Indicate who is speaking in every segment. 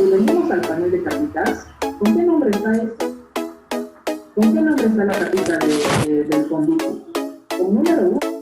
Speaker 1: si venimos al panel de capitas, ¿con qué nombre está esto? ¿Con qué nombre está la capita del conducto? Con número 1.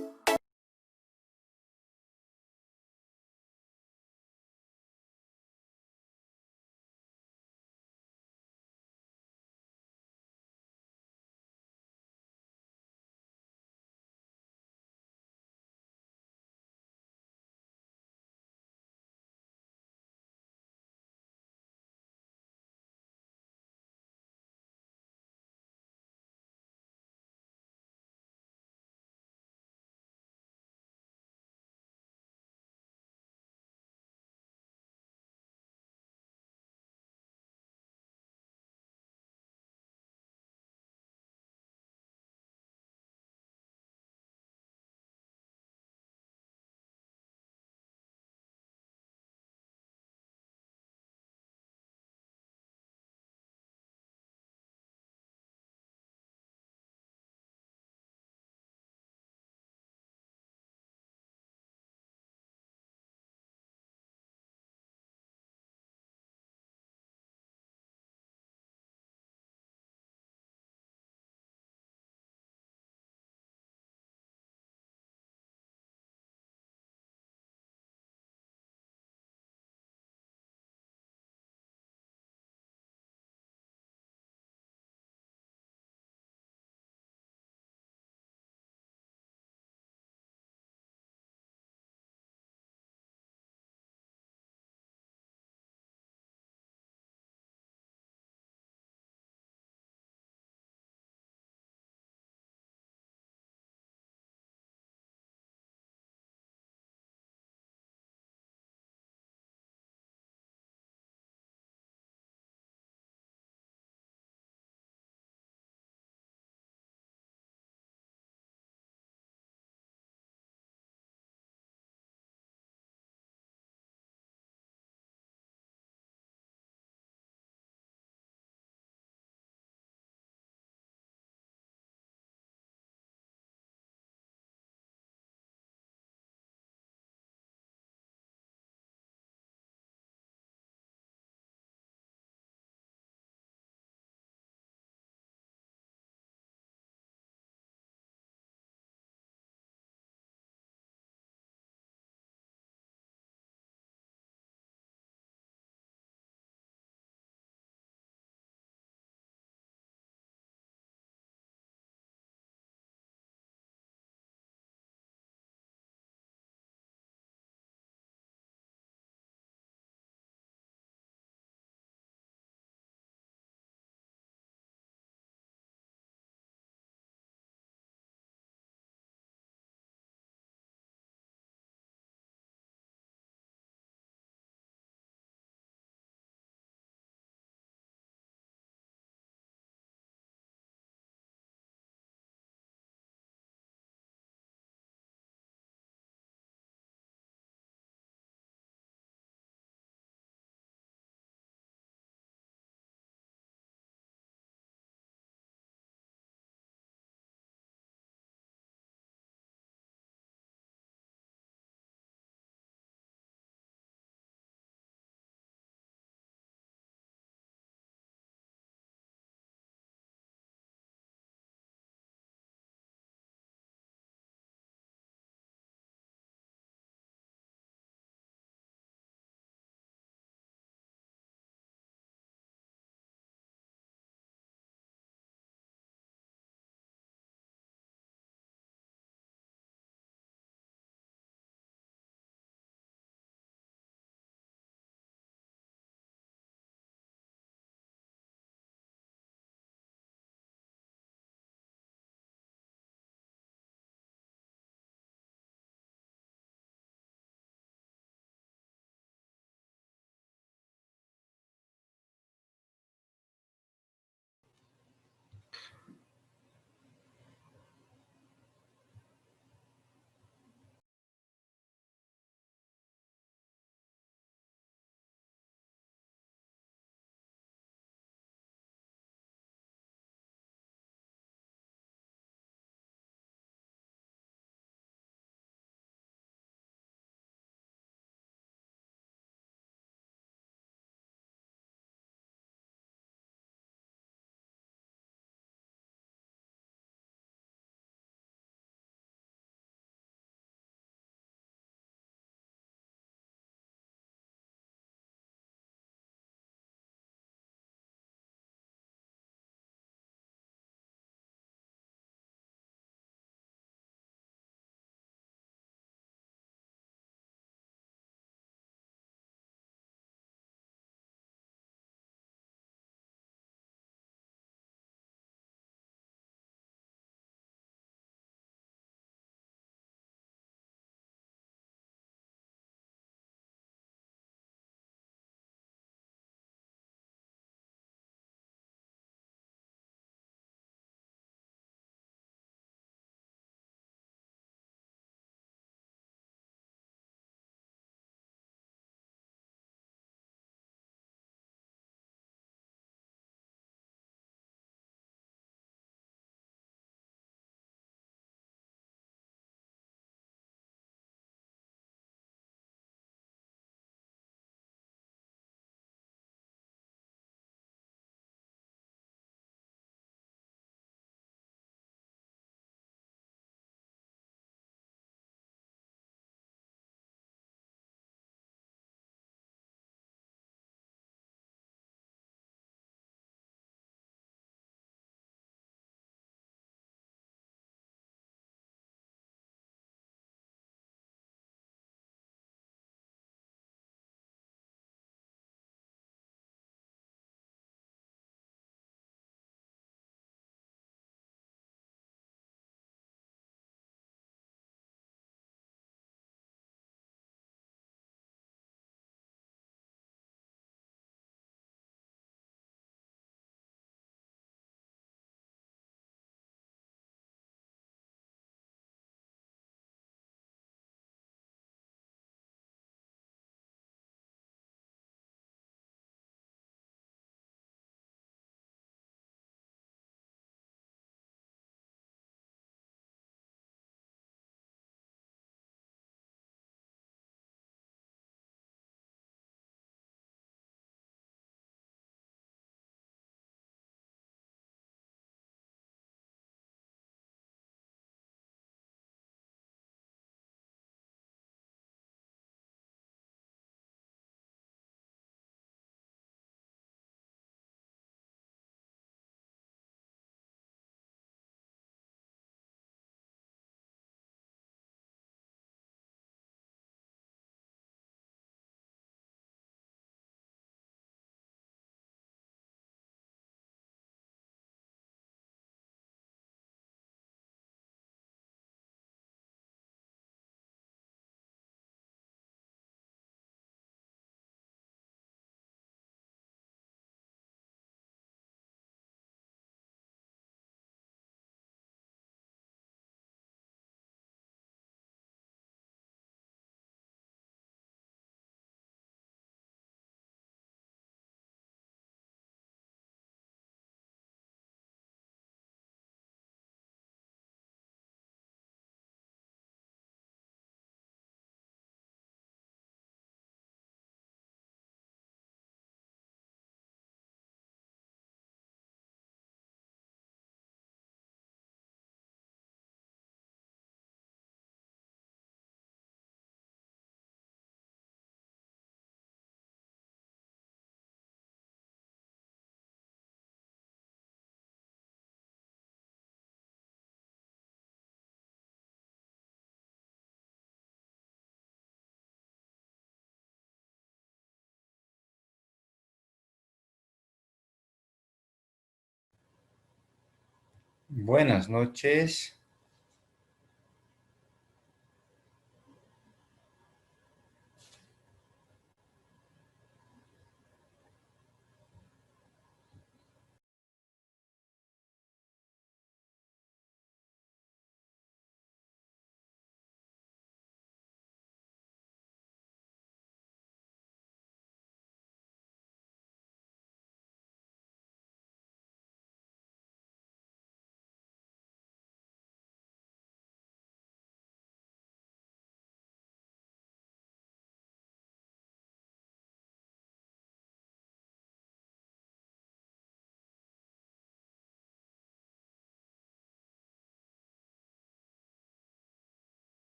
Speaker 2: Buenas noches.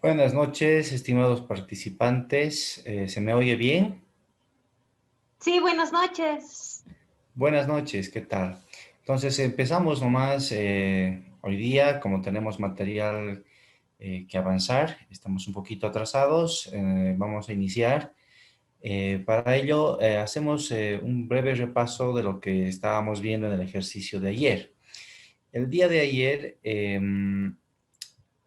Speaker 2: Buenas noches, estimados participantes. ¿Se me oye bien?
Speaker 3: Sí, buenas noches.
Speaker 2: Buenas noches, ¿qué tal? Entonces empezamos nomás hoy día, como tenemos material que avanzar, estamos un poquito atrasados, vamos a iniciar. Para ello, hacemos un breve repaso de lo que estábamos viendo en el ejercicio de ayer. El día de ayer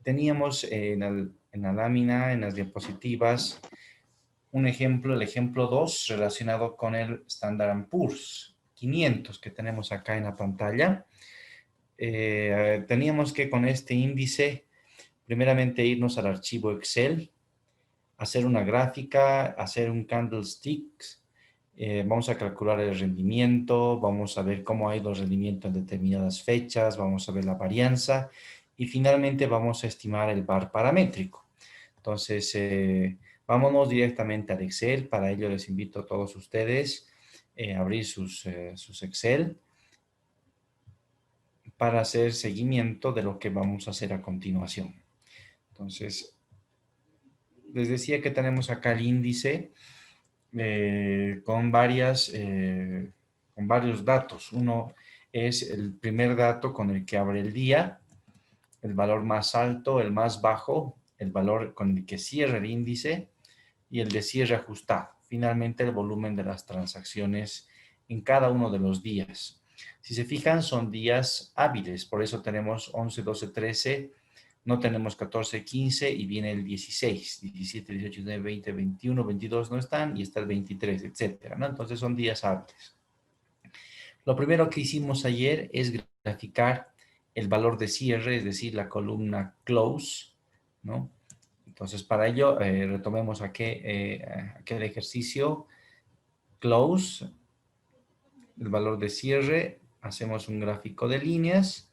Speaker 2: teníamos en la lámina, en las diapositivas, un ejemplo, el ejemplo 2 relacionado con el Standard Poor's 500 que tenemos acá en la pantalla. Teníamos que con este índice, primeramente irnos al archivo Excel, hacer una gráfica, hacer un candlestick, vamos a calcular el rendimiento, vamos a ver cómo ha ido el rendimiento en determinadas fechas, vamos a ver la varianza y finalmente vamos a estimar el VAR paramétrico. Entonces, vámonos directamente al Excel. Para ello les invito a todos ustedes a abrir sus Excel para hacer seguimiento de lo que vamos a hacer a continuación. Entonces, les decía que tenemos acá el índice con varios datos. Uno es el primer dato con el que abre el día, el valor más alto, el más bajo, el valor con el que cierra el índice y el de cierre ajustado. Finalmente, el volumen de las transacciones en cada uno de los días. Si se fijan, son días hábiles, por eso tenemos 11, 12, 13 no tenemos 14, 15 y viene el 16, 17, 18, 19, 20, 21, 22 no están y está el 23, etcétera, ¿no? Entonces son días hábiles. Lo primero que hicimos ayer es graficar el valor de cierre, es decir, la columna close, ¿no? Entonces, para ello, retomemos aquel ejercicio. Close, el valor de cierre, hacemos un gráfico de líneas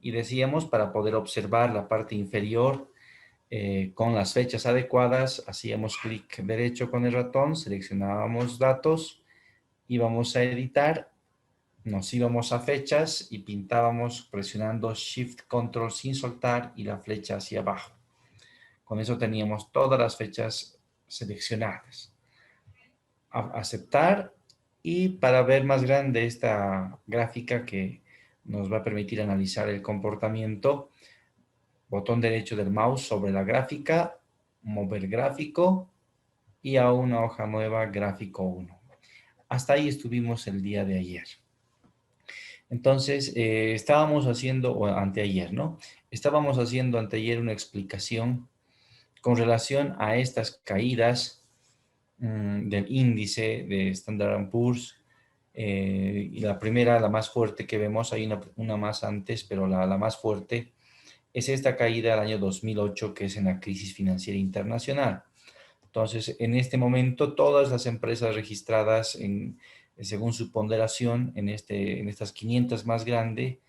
Speaker 2: y decíamos, para poder observar la parte inferior con las fechas adecuadas, hacíamos clic derecho con el ratón, seleccionábamos datos, íbamos a editar, nos íbamos a fechas y pintábamos presionando Shift Control sin soltar y la flecha hacia abajo. Con eso teníamos todas las fechas seleccionadas. Aceptar, y para ver más grande esta gráfica que nos va a permitir analizar el comportamiento, botón derecho del mouse sobre la gráfica, mover gráfico y a una hoja nueva, gráfico 1. Hasta ahí estuvimos el día de ayer. Entonces, estábamos haciendo, o anteayer, ¿no? Estábamos haciendo anteayer una explicación con relación a estas caídas del índice de Standard & Poor's. Y la primera, la más fuerte que vemos, hay una más antes, pero la más fuerte es esta caída del año 2008, que es en la crisis financiera internacional. Entonces, en este momento, todas las empresas registradas según su ponderación en estas 500 más grandes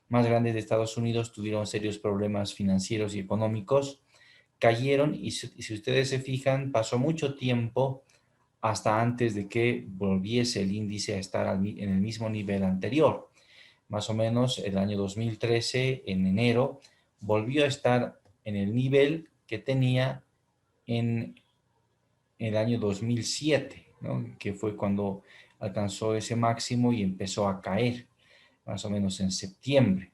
Speaker 2: de Estados Unidos tuvieron serios problemas financieros y económicos, cayeron y si ustedes se fijan, pasó mucho tiempo hasta antes de que volviese el índice a estar en el mismo nivel anterior. Más o menos el año 2013, en enero, volvió a estar en el nivel que tenía en el año 2007, ¿no? Que fue cuando alcanzó ese máximo y empezó a caer, más o menos en septiembre.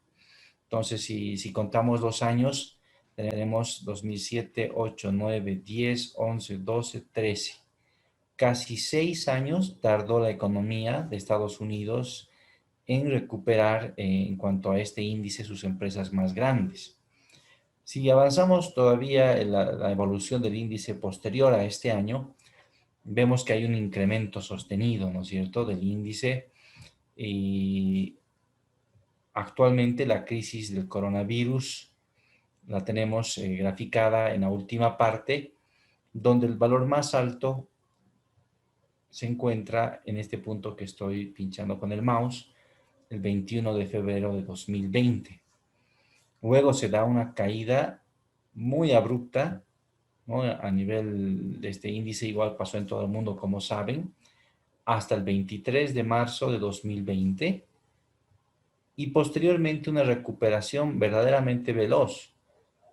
Speaker 2: Entonces, si contamos 2 años, tenemos 2007, 8, 9, 10, 11, 12, 13. Casi 6 años tardó la economía de Estados Unidos en recuperar en cuanto a este índice sus empresas más grandes. Si avanzamos todavía en la evolución del índice posterior a este año, vemos que hay un incremento sostenido, ¿no es cierto?, del índice. Y actualmente la crisis del coronavirus la tenemos graficada en la última parte, donde el valor más alto se encuentra en este punto que estoy pinchando con el mouse, el 21 de febrero de 2020. Luego se da una caída muy abrupta, ¿no? A nivel de este índice, igual pasó en todo el mundo, como saben, hasta el 23 de marzo de 2020 y posteriormente una recuperación verdaderamente veloz,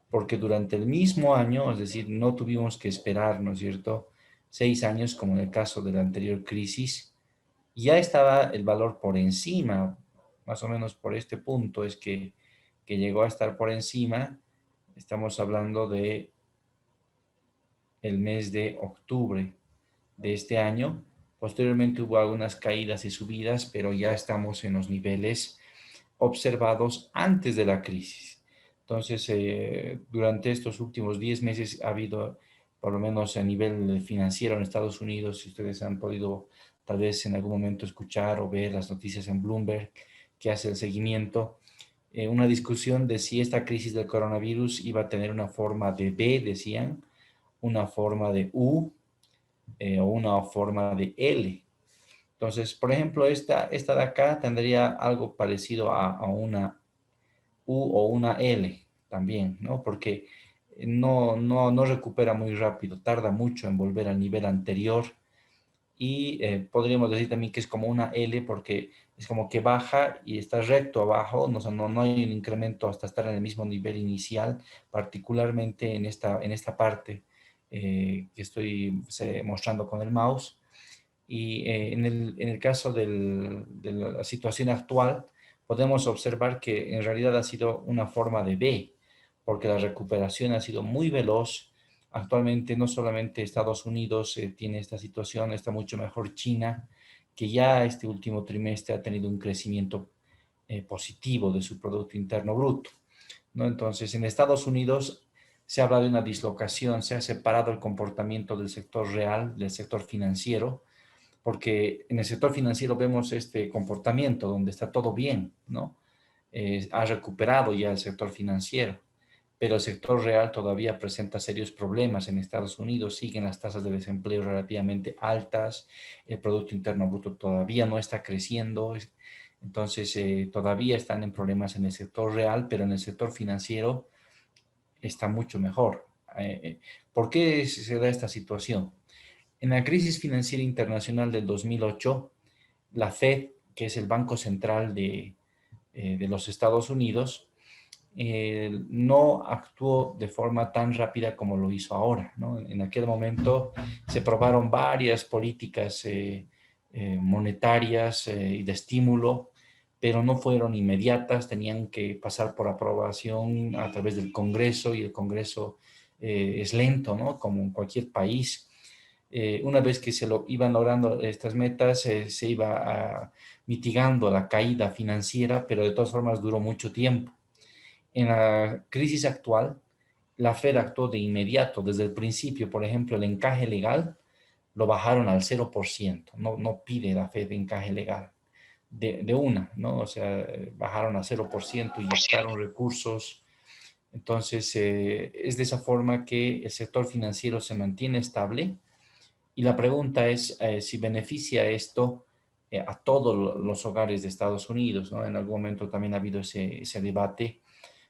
Speaker 2: porque durante el mismo año, es decir, no tuvimos que esperar, ¿no es cierto?, 6 años como en el caso de la anterior crisis, ya estaba el valor por encima, más o menos por este punto es que llegó a estar por encima. Estamos hablando de el mes de octubre de este año. Posteriormente hubo algunas caídas y subidas, pero ya estamos en los niveles observados antes de la crisis. Entonces, durante estos últimos 10 meses ha habido, por lo menos a nivel financiero en Estados Unidos, si ustedes han podido tal vez en algún momento escuchar o ver las noticias en Bloomberg, que hace el seguimiento, una discusión de si esta crisis del coronavirus iba a tener una forma de B, decían, una forma de U o una forma de L. Entonces, por ejemplo, esta de acá tendría algo parecido a una U o una L también, ¿no? Porque no recupera muy rápido, tarda mucho en volver al nivel anterior. Y podríamos decir también que es como una L porque es como que baja y está recto abajo, no hay un incremento hasta estar en el mismo nivel inicial, particularmente en esta parte que estoy mostrando con el mouse. Y en el caso de la situación actual, podemos observar que en realidad ha sido una forma de B, porque la recuperación ha sido muy veloz. Actualmente no solamente Estados Unidos tiene esta situación, está mucho mejor China, que ya este último trimestre ha tenido un crecimiento positivo de su Producto Interno Bruto. ¿no? Entonces, en Estados Unidos se habla de una dislocación, se ha separado el comportamiento del sector real, del sector financiero, porque en el sector financiero vemos este comportamiento donde está todo bien, ¿no? Ha recuperado ya el sector financiero, pero el sector real todavía presenta serios problemas. En Estados Unidos siguen las tasas de desempleo relativamente altas, el Producto Interno Bruto todavía no está creciendo, entonces todavía están en problemas en el sector real, pero en el sector financiero está mucho mejor. ¿Por qué se da esta situación? En la crisis financiera internacional del 2008, la Fed, que es el Banco Central de los Estados Unidos, no actuó de forma tan rápida como lo hizo ahora, ¿no? En aquel momento se probaron varias políticas monetarias y de estímulo, pero no fueron inmediatas, tenían que pasar por aprobación a través del Congreso, y el Congreso es lento, ¿no? Como en cualquier país. Una vez que se lo iban logrando estas metas, se iba mitigando la caída financiera, pero de todas formas duró mucho tiempo. En la crisis actual, la Fed actuó de inmediato, desde el principio. Por ejemplo, el encaje legal lo bajaron al 0%. No pide la Fed encaje legal de una, ¿no? O sea, bajaron a 0%, inyectaron recursos. Entonces, es de esa forma que el sector financiero se mantiene estable. Y la pregunta es si beneficia esto a todos los hogares de Estados Unidos, ¿no? En algún momento también ha habido ese debate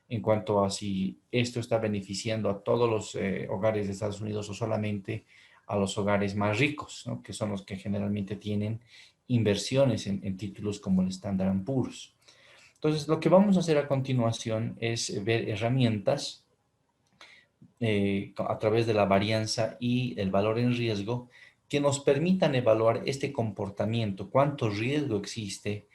Speaker 2: en cuanto a si esto está beneficiando a todos los hogares de Estados Unidos o solamente a los hogares más ricos, ¿no? Que son los que generalmente tienen inversiones en títulos como el Standard & Poor's. Entonces, lo que vamos a hacer a continuación es ver herramientas a través de la varianza y el valor en riesgo que nos permitan evaluar este comportamiento, cuánto riesgo existe,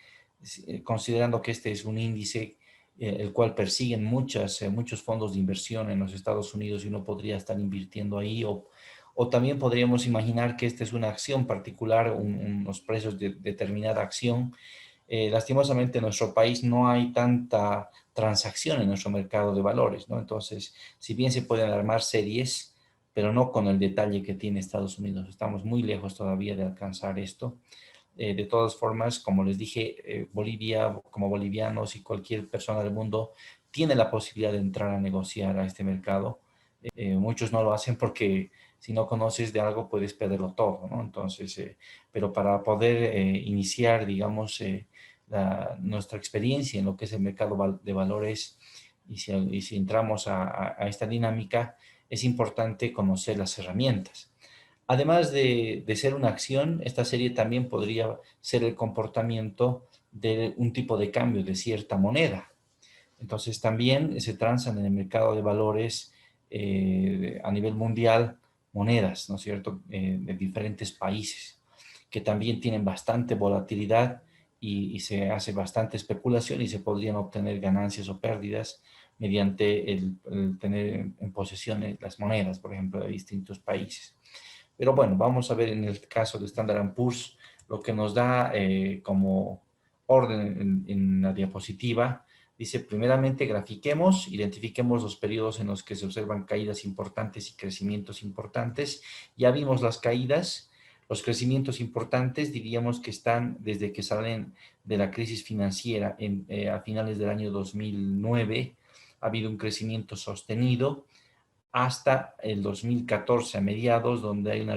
Speaker 2: considerando que este es un índice el cual persiguen muchos fondos de inversión en los Estados Unidos, y uno podría estar invirtiendo ahí, o también podríamos imaginar que esta es una acción particular, unos precios de determinada acción. Lastimosamente en nuestro país no hay tanta transacción en nuestro mercado de valores, ¿no? Entonces, si bien se pueden armar series, pero no con el detalle que tiene Estados Unidos. Estamos muy lejos todavía de alcanzar esto. De todas formas, como les dije, Bolivia, como bolivianos y cualquier persona del mundo, tiene la posibilidad de entrar a negociar a este mercado. Muchos no lo hacen porque si no conoces de algo puedes perderlo todo, ¿no? Entonces, pero para poder iniciar, digamos, nuestra experiencia en lo que es el mercado de valores, y si entramos a esta dinámica, es importante conocer las herramientas. Además de ser una acción, esta serie también podría ser el comportamiento de un tipo de cambio de cierta moneda. Entonces también se transan en el mercado de valores a nivel mundial monedas, ¿no es cierto?, de diferentes países, que también tienen bastante volatilidad y se hace bastante especulación, y se podrían obtener ganancias o pérdidas mediante el tener en posesión las monedas, por ejemplo, de distintos países. Pero bueno, vamos a ver en el caso de Standard & Poor's lo que nos da como orden en la diapositiva. Dice, primeramente, grafiquemos, identifiquemos los periodos en los que se observan caídas importantes y crecimientos importantes. Ya vimos las caídas. Los crecimientos importantes diríamos que están desde que salen de la crisis financiera a finales del año 2009. Ha habido un crecimiento sostenido hasta el 2014 a mediados, donde hay una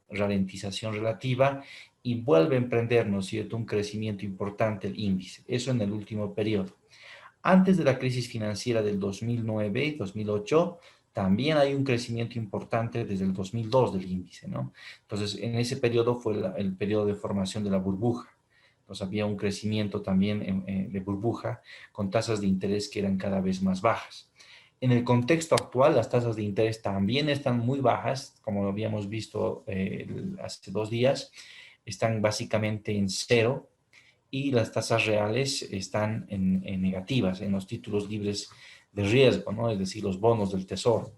Speaker 2: ralentización relativa y vuelve a emprender, ¿no es cierto?, un crecimiento importante el índice. Eso en el último periodo. Antes de la crisis financiera del 2009 y 2008, también hay un crecimiento importante desde el 2002 del índice, ¿no? Entonces, en ese periodo fue el periodo de formación de la burbuja. Entonces, había un crecimiento también de burbuja con tasas de interés que eran cada vez más bajas. En el contexto actual, las tasas de interés también están muy bajas, como lo habíamos visto hace 2 días, están básicamente en cero, y las tasas reales están en negativas en los títulos libres de riesgo, ¿no? Es decir, los bonos del Tesoro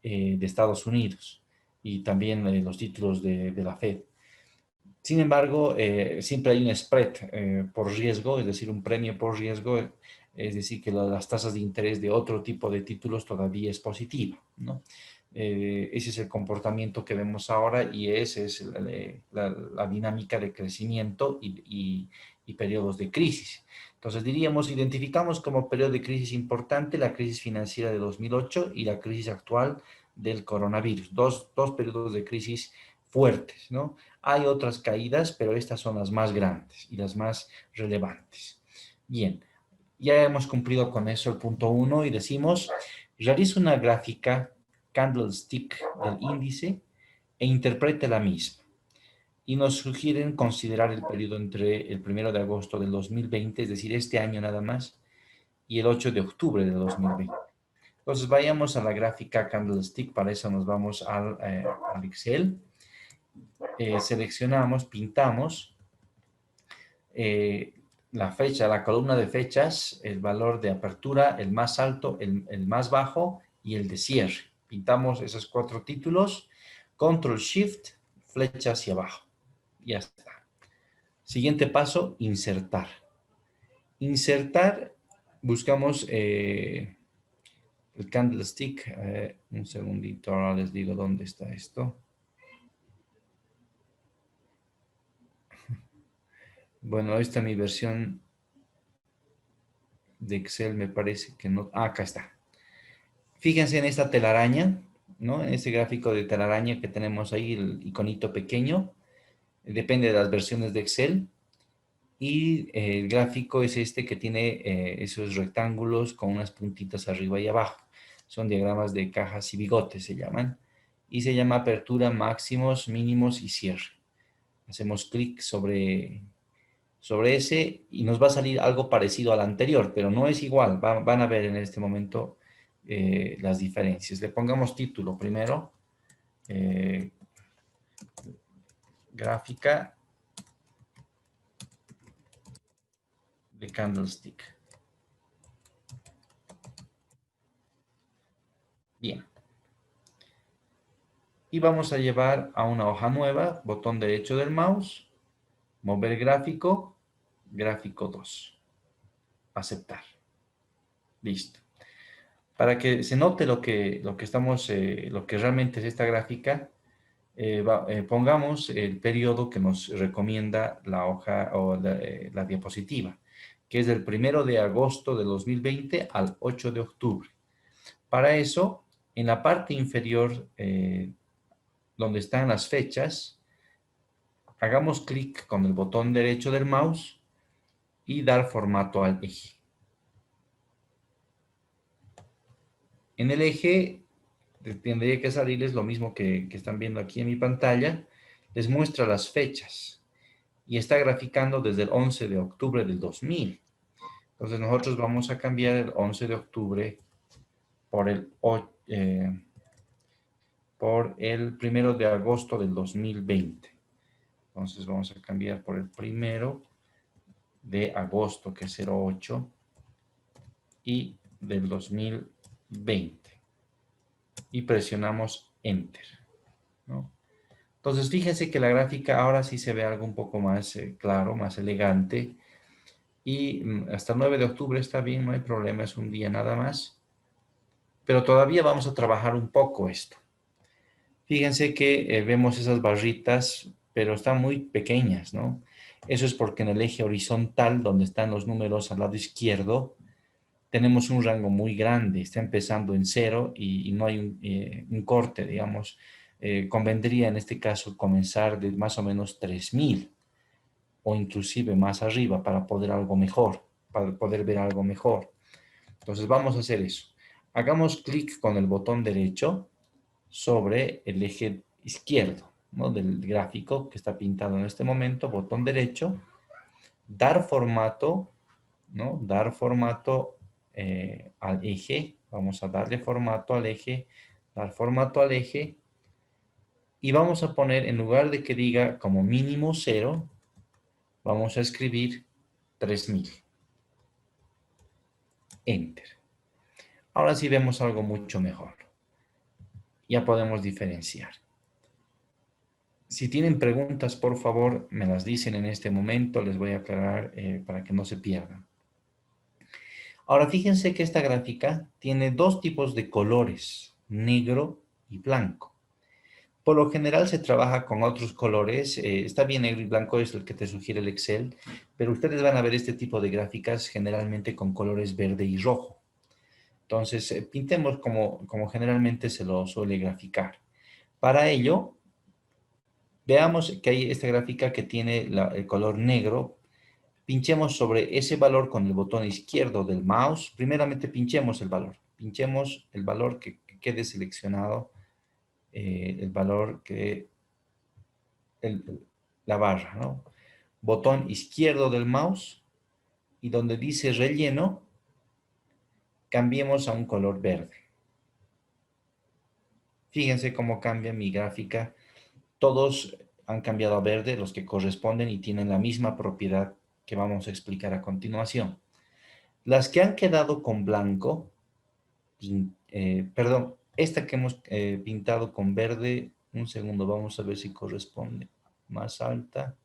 Speaker 2: de Estados Unidos, y también los títulos de la Fed. Sin embargo, siempre hay un spread por riesgo, es decir, un premio por riesgo es decir, que las tasas de interés de otro tipo de títulos todavía es positiva, ¿no? Ese es el comportamiento que vemos ahora y esa es la dinámica de crecimiento y periodos de crisis. Entonces diríamos, identificamos como periodo de crisis importante la crisis financiera de 2008 y la crisis actual del coronavirus. Dos periodos de crisis fuertes, ¿no? Hay otras caídas, pero estas son las más grandes y las más relevantes. Bien, ya hemos cumplido con eso el punto 1 y decimos, realiza una gráfica candlestick del índice e interprete la misma. Y nos sugieren considerar el periodo entre el 1 de agosto del 2020, es decir, este año nada más, y el 8 de octubre de 2020. Entonces, vayamos a la gráfica candlestick, para eso nos vamos al Excel. Seleccionamos, pintamos la fecha, la columna de fechas, el valor de apertura, el más alto, el más bajo y el de cierre. Pintamos esos 4 títulos, Control Shift, flecha hacia abajo. Ya está. Siguiente paso, insertar. Insertar, buscamos el candlestick. Un segundito, ahora les digo dónde está esto. Bueno, esta es mi versión de Excel, me parece que no. Ah, acá está. Fíjense en esta telaraña, ¿no? En este gráfico de telaraña que tenemos ahí, el iconito pequeño. Depende de las versiones de Excel. Y el gráfico es este que tiene esos rectángulos con unas puntitas arriba y abajo. Son diagramas de cajas y bigotes, se llaman. Y se llama apertura, máximos, mínimos y cierre. Hacemos clic sobre ese y nos va a salir algo parecido al anterior, pero no es igual. Van a ver en este momento las diferencias. Le pongamos título primero. Gráfica de candlestick. Bien. Y vamos a llevar a una hoja nueva, botón derecho del mouse, mover gráfico, gráfico 2. Aceptar. Listo. Para que se note lo que realmente es esta gráfica, pongamos el periodo que nos recomienda la hoja o la diapositiva, que es del 1 de agosto de 2020 al 8 de octubre. Para eso, en la parte inferior, donde están las fechas, hagamos clic con el botón derecho del mouse y dar formato al eje. En el eje tendría que salirles lo mismo que están viendo aquí en mi pantalla. Les muestra las fechas y está graficando desde el 11 de octubre del 2000. Entonces nosotros vamos a cambiar el 11 de octubre por el 1 de agosto del 2020. Entonces vamos a cambiar por el 1 de agosto, que es 08, y del 2020. Y presionamos Enter, ¿no? Entonces fíjense que la gráfica ahora sí se ve algo un poco más claro, más elegante. Y hasta el 9 de octubre está bien, no hay problema, es un día nada más. Pero todavía vamos a trabajar un poco esto. Fíjense que vemos esas barritas, pero están muy pequeñas, ¿no? Eso es porque en el eje horizontal, donde están los números al lado izquierdo, tenemos un rango muy grande. Está empezando en 0 y no hay un corte, digamos. Convendría en este caso comenzar de más o menos 3000 o inclusive más arriba para poder algo mejor, para poder ver algo mejor. Entonces vamos a hacer eso. Hagamos clic con el botón derecho sobre el eje izquierdo, ¿no?, del gráfico que está pintado en este momento, botón derecho, dar formato, ¿no? Dar formato al eje. Vamos a darle formato al eje, dar formato al eje, y vamos a poner, en lugar de que diga como mínimo 0, vamos a escribir 3000. Enter. Ahora sí vemos algo mucho mejor. Ya podemos diferenciar. Si tienen preguntas, por favor, me las dicen en este momento. Les voy a aclarar para que no se pierdan. Ahora, fíjense que esta gráfica tiene dos tipos de colores, negro y blanco. Por lo general se trabaja con otros colores, está bien negro y blanco, es el que te sugiere el Excel, pero ustedes van a ver este tipo de gráficas generalmente con colores verde y rojo. Entonces, pintemos como generalmente se lo suele graficar. Para ello, veamos que hay esta gráfica que tiene el color negro. Pinchemos sobre ese valor con el botón izquierdo del mouse. Primeramente pinchemos el valor. Pinchemos el valor que quede seleccionado, el valor que, la barra, ¿no? Botón izquierdo del mouse y donde dice relleno, cambiemos a un color verde. Fíjense cómo cambia mi gráfica. Todos han cambiado a verde, los que corresponden y tienen la misma propiedad que vamos a explicar a continuación. Las que han quedado con blanco, perdón, esta que hemos pintado con verde, un segundo, vamos a ver si corresponde. Más alta.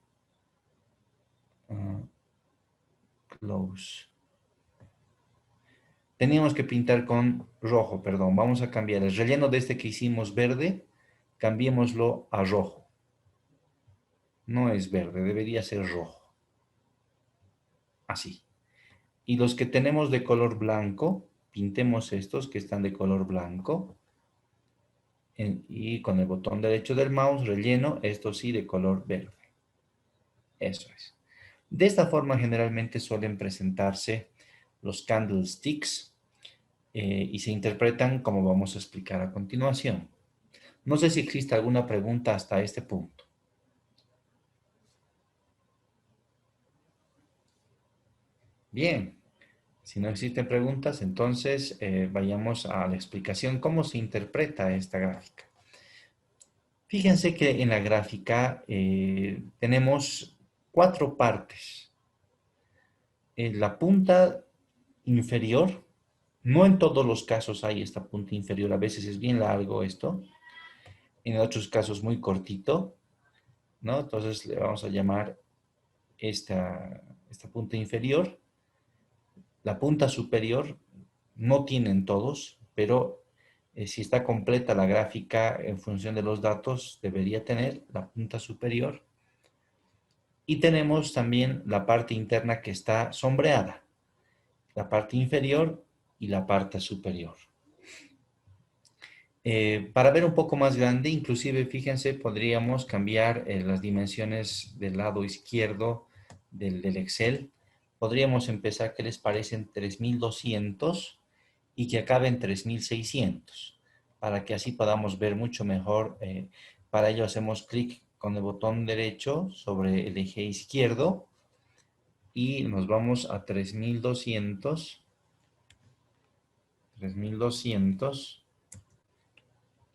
Speaker 2: Close. Teníamos que pintar con rojo, perdón. Vamos a cambiar el relleno de este que hicimos verde, cambiémoslo a rojo. No es verde, debería ser rojo. Así. Y los que tenemos de color blanco, pintemos estos que están de color blanco. Y con el botón derecho del mouse, relleno, esto sí, de color verde. Eso es. De esta forma generalmente suelen presentarse los candlesticks y se interpretan como vamos a explicar a continuación. No sé si existe alguna pregunta hasta este punto. Bien, si no existen preguntas, entonces vayamos a la explicación. ¿Cómo se interpreta esta gráfica? Fíjense que en la gráfica tenemos 4 partes. En la punta inferior, no en todos los casos hay esta punta inferior, a veces es bien largo esto, en otros casos muy cortito, ¿no? Entonces le vamos a llamar esta punta inferior. La punta superior no tienen todos, pero si está completa la gráfica en función de los datos, debería tener la punta superior. Y tenemos también la parte interna que está sombreada, la parte inferior y la parte superior. Para ver un poco más grande, inclusive, fíjense, podríamos cambiar las dimensiones del lado izquierdo del Excel. Podríamos empezar, ¿qué les parece? En 3200 y que acabe en 3600, para que así podamos ver mucho mejor. Para ello hacemos clic con el botón derecho sobre el eje izquierdo y nos vamos a 3200. 3200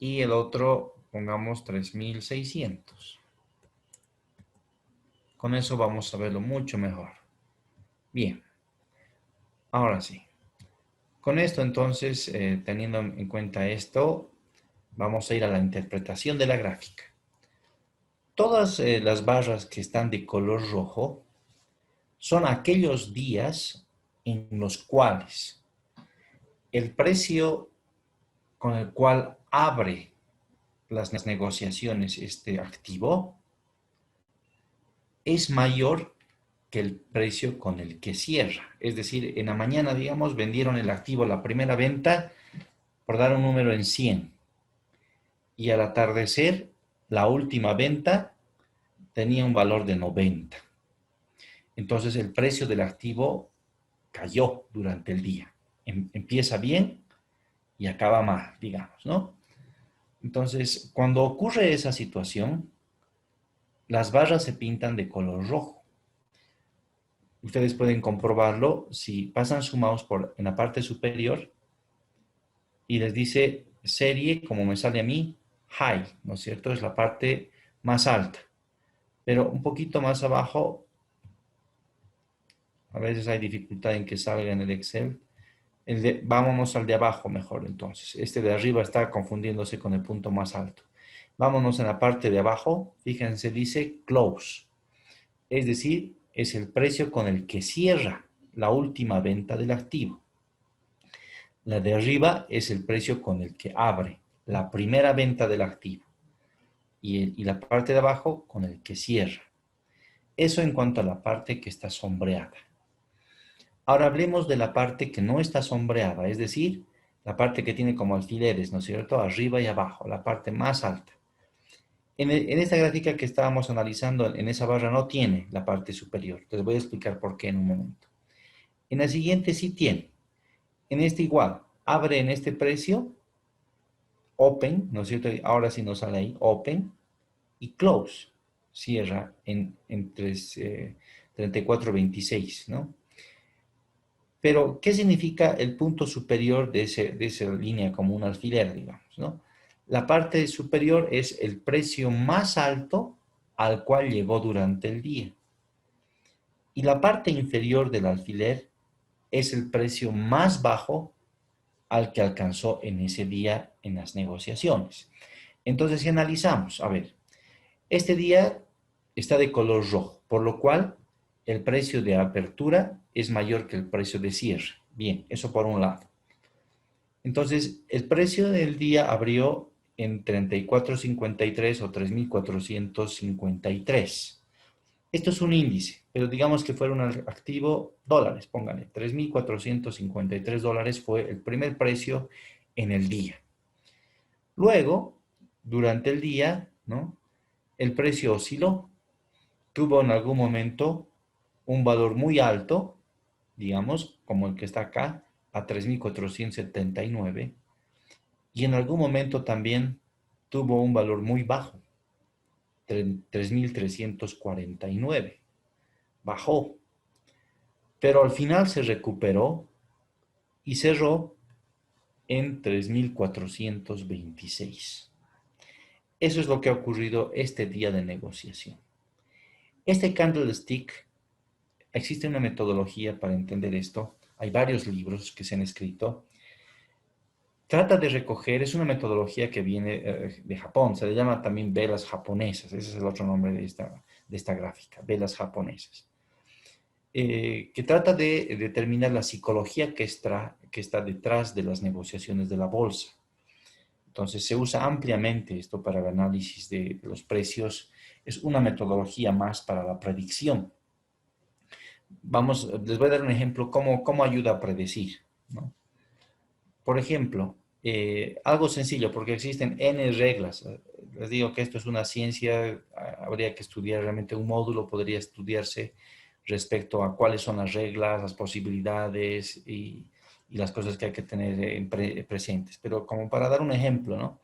Speaker 2: y el otro pongamos 3600. Con eso vamos a verlo mucho mejor. Bien, ahora sí. Con esto entonces, teniendo en cuenta esto, vamos a ir a la interpretación de la gráfica. Todas las barras que están de color rojo son aquellos días en los cuales el precio con el cual abre las negociaciones este activo es mayor que el precio con el que cierra. Es decir, en la mañana, digamos, vendieron el activo, la primera venta, por dar un número en 100. Y al atardecer, la última venta tenía un valor de 90. Entonces, el precio del activo cayó durante el día. Empieza bien y acaba mal, digamos, ¿no? Entonces, cuando ocurre esa situación, las barras se pintan de color rojo. Ustedes pueden comprobarlo si pasan su mouse en la parte superior y les dice serie, como me sale a mí, high, ¿no es cierto? Es la parte más alta. Pero un poquito más abajo, a veces hay dificultad en que salga en el Excel. Vámonos al de abajo mejor entonces. Este de arriba está confundiéndose con el punto más alto. Vámonos en la parte de abajo. Fíjense, dice close. Es decir, es el precio con el que cierra la última venta del activo. La de arriba es el precio con el que abre la primera venta del activo. Y la parte de abajo con el que cierra. Eso en cuanto a la parte que está sombreada. Ahora hablemos de la parte que no está sombreada, es decir, la parte que tiene como alfileres, ¿no es cierto? Arriba y abajo, la parte más alta. En esta gráfica que estábamos analizando, en esa barra no tiene la parte superior. Les voy a explicar por qué en un momento. En la siguiente sí tiene. En este igual, abre en este precio, open, ¿no es cierto? Ahora sí nos sale ahí, open, y close, cierra en 34.26, ¿no? Pero, ¿qué significa el punto superior de esa línea como un alfiler, digamos, ¿no? La parte superior es el precio más alto al cual llegó durante el día. Y la parte inferior del alfiler es el precio más bajo al que alcanzó en ese día en las negociaciones. Entonces, si analizamos, a ver, este día está de color rojo, por lo cual el precio de apertura es mayor que el precio de cierre. Bien, eso por un lado. Entonces, el precio del día abrió en 34.53 o 3.453. Esto es un índice, pero digamos que fuera un activo dólares, pónganle. 3.453 dólares fue el primer precio en el día. Luego, durante el día, ¿no? El precio osciló. Tuvo en algún momento un valor muy alto, digamos, como el que está acá, a 3.479, y en algún momento también tuvo un valor muy bajo, 3.349. Bajó, pero al final se recuperó y cerró en 3.426. Eso es lo que ha ocurrido este día de negociación. Este candlestick, existe una metodología para entender esto. Hay varios libros que se han escrito. Trata de recoger, es una metodología que viene de Japón, se le llama también velas japonesas, ese es el otro nombre de esta gráfica, velas japonesas, que trata de determinar la psicología que está detrás de las negociaciones de la bolsa. Entonces se usa ampliamente esto para el análisis de los precios, es una metodología más para la predicción. Les voy a dar un ejemplo, cómo ayuda a predecir, ¿no? Por ejemplo, algo sencillo, porque existen N reglas. Les digo que esto es una ciencia, habría que estudiar realmente un módulo, podría estudiarse respecto a cuáles son las reglas, las posibilidades y las cosas que hay que tener presentes. Pero como para dar un ejemplo, ¿no?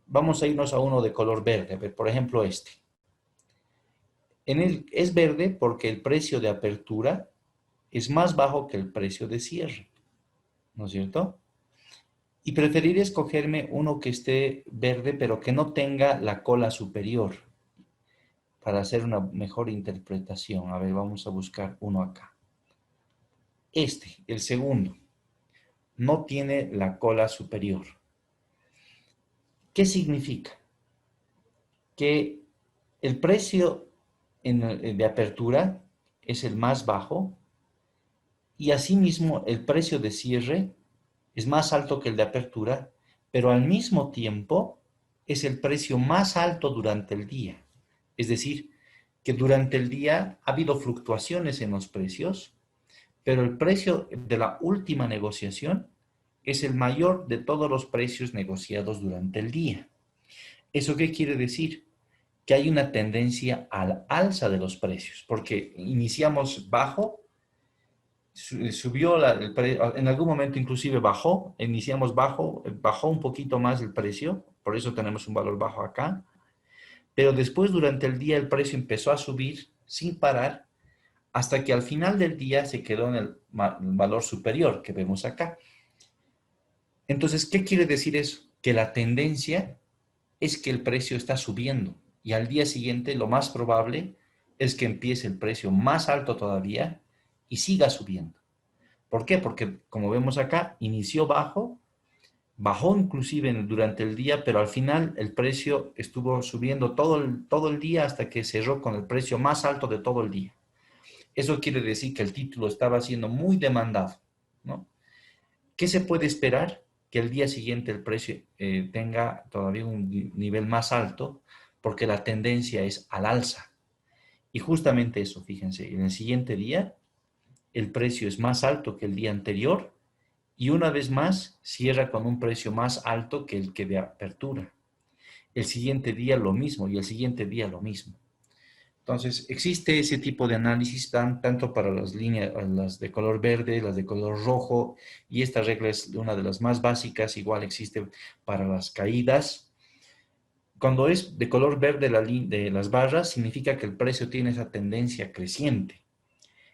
Speaker 2: Vamos a irnos a uno de color verde. Por ejemplo, este. Es verde porque el precio de apertura es más bajo que el precio de cierre, ¿no es cierto? Y preferiré escogerme uno que esté verde, pero que no tenga la cola superior, para hacer una mejor interpretación. A ver, vamos a buscar uno acá. Este, el segundo, no tiene la cola superior. ¿Qué significa? Que el precio de apertura es el más bajo y asimismo el precio de cierre es más alto que el de apertura, pero al mismo tiempo es el precio más alto durante el día. Es decir, que durante el día ha habido fluctuaciones en los precios, pero el precio de la última negociación es el mayor de todos los precios negociados durante el día. ¿Eso qué quiere decir? Que hay una tendencia al alza de los precios, porque iniciamos bajo, subió en algún momento inclusive bajó, iniciamos bajo, bajó un poquito más el precio, por eso tenemos un valor bajo acá, pero después durante el día el precio empezó a subir sin parar, hasta que al final del día se quedó en el valor superior que vemos acá. Entonces, ¿qué quiere decir eso? Que la tendencia es que el precio está subiendo y al día siguiente lo más probable es que empiece el precio más alto todavía y siga subiendo. ¿Por qué? Porque como vemos acá, inició bajo, bajó inclusive durante el día, pero al final el precio estuvo subiendo todo el día hasta que cerró con el precio más alto de todo el día. Eso quiere decir que el título estaba siendo muy demandado, ¿no? ¿Qué se puede esperar? Que el día siguiente el precio tenga todavía un nivel más alto, porque la tendencia es al alza. Y justamente eso, fíjense, en el siguiente día el precio es más alto que el día anterior y una vez más cierra con un precio más alto que el que de apertura. El siguiente día lo mismo y el siguiente día lo mismo. Entonces, existe ese tipo de análisis tanto para las líneas, las de color verde, las de color rojo, y esta regla es una de las más básicas, igual existe para las caídas. Cuando es de color verde de las barras, significa que el precio tiene esa tendencia creciente.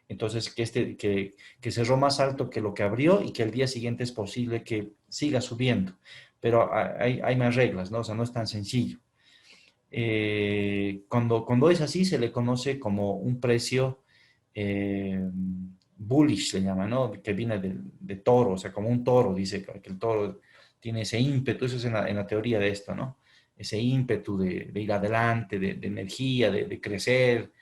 Speaker 2: Entonces, que cerró más alto que lo que abrió y que el día siguiente es posible que siga subiendo. Pero hay más reglas, ¿no? O sea, no es tan sencillo. Cuando es así, se le conoce como un precio bullish, se llama, ¿no? Que viene de toro, o sea, como un toro, dice que el toro tiene ese ímpetu, eso es en la teoría de esto, ¿no? Ese ímpetu de ir adelante, de energía, de crecer.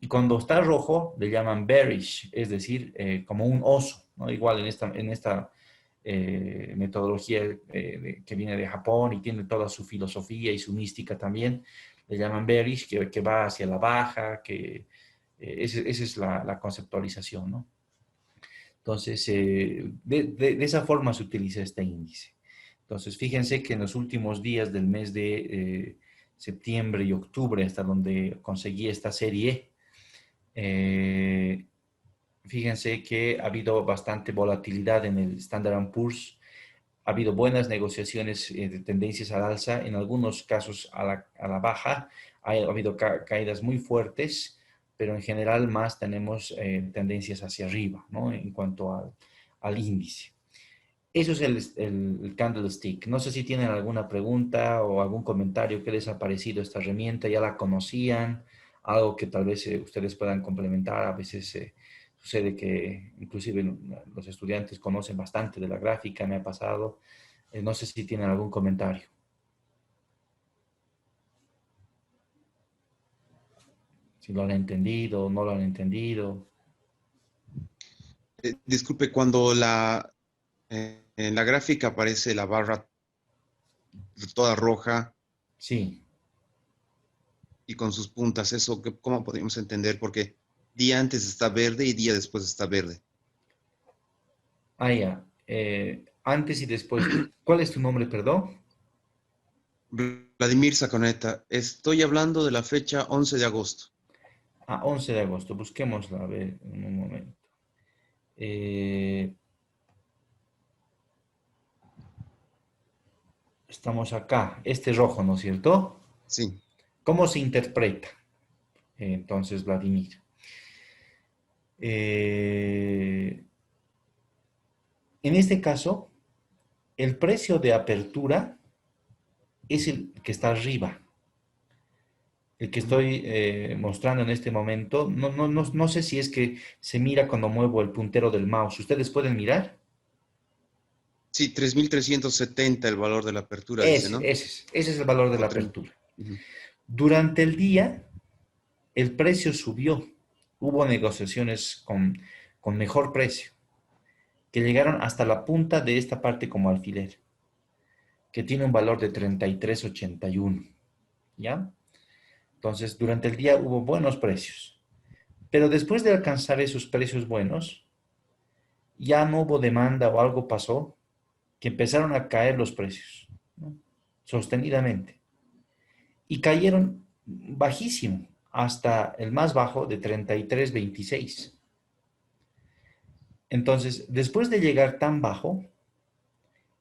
Speaker 2: Y cuando está rojo, le llaman bearish, es decir, como un oso, ¿no? Igual en esta metodología que viene de Japón y tiene toda su filosofía y su mística también, le llaman bearish, que va hacia la baja, esa es la conceptualización, ¿no? Entonces, de esa forma se utiliza este índice. Entonces, fíjense que en los últimos días del mes de septiembre y octubre, hasta donde conseguí esta serie, fíjense que ha habido bastante volatilidad en el Standard & Poor's, ha habido buenas negociaciones de tendencias al alza, en algunos casos a la baja, ha habido caídas muy fuertes, pero en general más tenemos tendencias hacia arriba, ¿no? En cuanto al índice. Eso es el candlestick. No sé si tienen alguna pregunta o algún comentario que les ha parecido esta herramienta, ya la conocían, algo que tal vez ustedes puedan complementar. A veces sucede que inclusive los estudiantes conocen bastante de la gráfica, me ha pasado. No sé si tienen algún comentario. Si lo han entendido, no lo han entendido.
Speaker 4: Disculpe, cuando en la gráfica aparece la barra toda roja
Speaker 2: Sí.
Speaker 4: y con sus puntas, ¿eso cómo podemos entender? Porque día antes está verde y día después está verde.
Speaker 2: Ah, ya. Antes y después. ¿Cuál es tu nombre, perdón?
Speaker 4: Vladimir Saconeta, estoy hablando de la fecha 11 de agosto.
Speaker 2: Ah, 11 de agosto. Busquémosla, a ver, en un momento. Estamos acá. Este rojo, ¿no es cierto?
Speaker 4: Sí.
Speaker 2: ¿Cómo se interpreta? Entonces, Vladimir. En este caso, el precio de apertura es el que está arriba. El que estoy mostrando en este momento. No sé si es que se mira cuando muevo el puntero del mouse. ¿Ustedes pueden mirar?
Speaker 4: Sí, 3.370 el valor de la apertura, dice, ¿no?
Speaker 2: Ese es el valor de la
Speaker 4: Otra.
Speaker 2: apertura. Durante el día, el precio subió. Hubo negociaciones con mejor precio, que llegaron hasta la punta de esta parte como alfiler, que tiene un valor de 33.81. ¿Ya? Entonces, durante el día hubo buenos precios. Pero después de alcanzar esos precios buenos, ya no hubo demanda o algo pasó que empezaron a caer los precios, ¿no? Sostenidamente. Y cayeron bajísimo, hasta el más bajo de 33.26. Entonces, después de llegar tan bajo,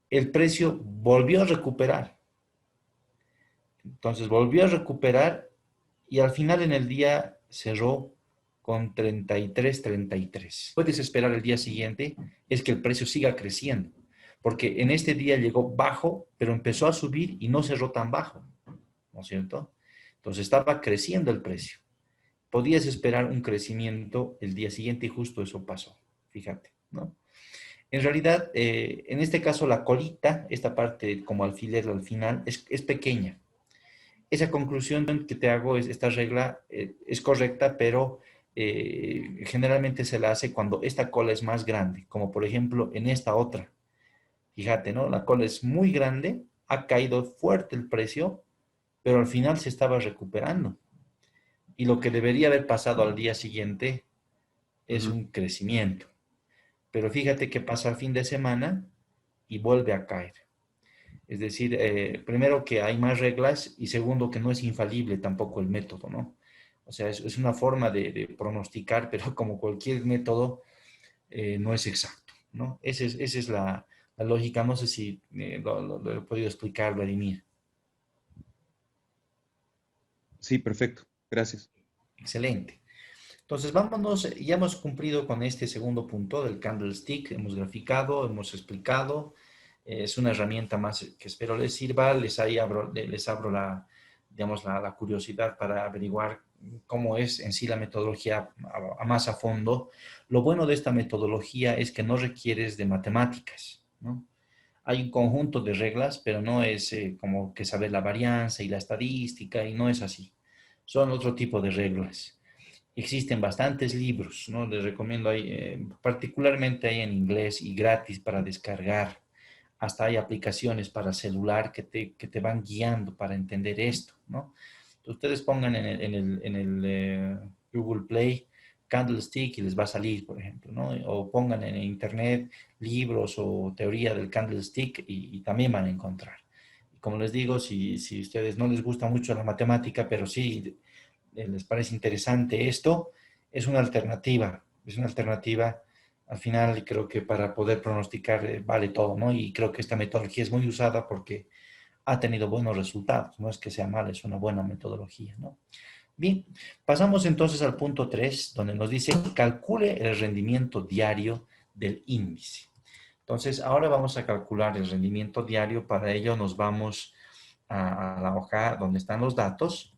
Speaker 2: el precio volvió a recuperar. Entonces, volvió a recuperar y al final en el día cerró con 33.33. Puedes esperar el día siguiente, es que el precio siga creciendo, porque en este día llegó bajo, pero empezó a subir y no cerró tan bajo, ¿no es cierto? Entonces estaba creciendo el precio. Podías esperar un crecimiento el día siguiente y justo eso pasó, fíjate, ¿no? En realidad, en este caso la colita, esta parte como alfiler al final, es pequeña. Esa conclusión que te hago, esta regla es correcta, pero generalmente se la hace cuando esta cola es más grande, como por ejemplo en esta otra, Fíjate, ¿no? La cola es muy grande, ha caído fuerte el precio, pero al final se estaba recuperando. Y lo que debería haber pasado al día siguiente es
Speaker 4: Ujú.
Speaker 2: un crecimiento. Pero fíjate que pasa el fin de semana y vuelve a caer. Es decir, primero que hay más reglas y segundo que no es infalible tampoco el método, ¿no? O sea, es una forma de pronosticar, pero como cualquier método, no es exacto, ¿no? Esa es la lógica. No sé si lo he podido explicar, Vladimir.
Speaker 4: Sí, perfecto. Gracias.
Speaker 2: Excelente. Entonces, vámonos, ya hemos cumplido con este segundo punto del candlestick, hemos graficado, hemos explicado, es una herramienta más que espero les sirva, les abro la, digamos, la curiosidad para averiguar cómo es en sí la metodología a más a fondo. Lo bueno de esta metodología es que no requieres de matemáticas, ¿no? Hay un conjunto de reglas, pero no es como que saber la varianza y la estadística, y no es así. Son otro tipo de reglas. Existen bastantes libros, ¿no? Les recomiendo, particularmente hay en inglés y gratis para descargar. Hasta hay aplicaciones para celular que te van guiando para entender esto, ¿no? Ustedes pongan en el Google Play Candlestick y les va a salir, por ejemplo, ¿no? O pongan en internet libros o teoría del Candlestick y también van a encontrar. Como les digo, si a ustedes no les gusta mucho la matemática, pero sí les parece interesante esto, es una alternativa. Al final creo que para poder pronosticar vale todo, ¿no? Y creo que esta metodología es muy usada porque ha tenido buenos resultados. No es que sea mala, es una buena metodología, ¿no? Bien, pasamos entonces al punto 3, donde nos dice calcule el rendimiento diario del índice. Entonces, ahora vamos a calcular el rendimiento diario. Para ello nos vamos a la hoja donde están los datos.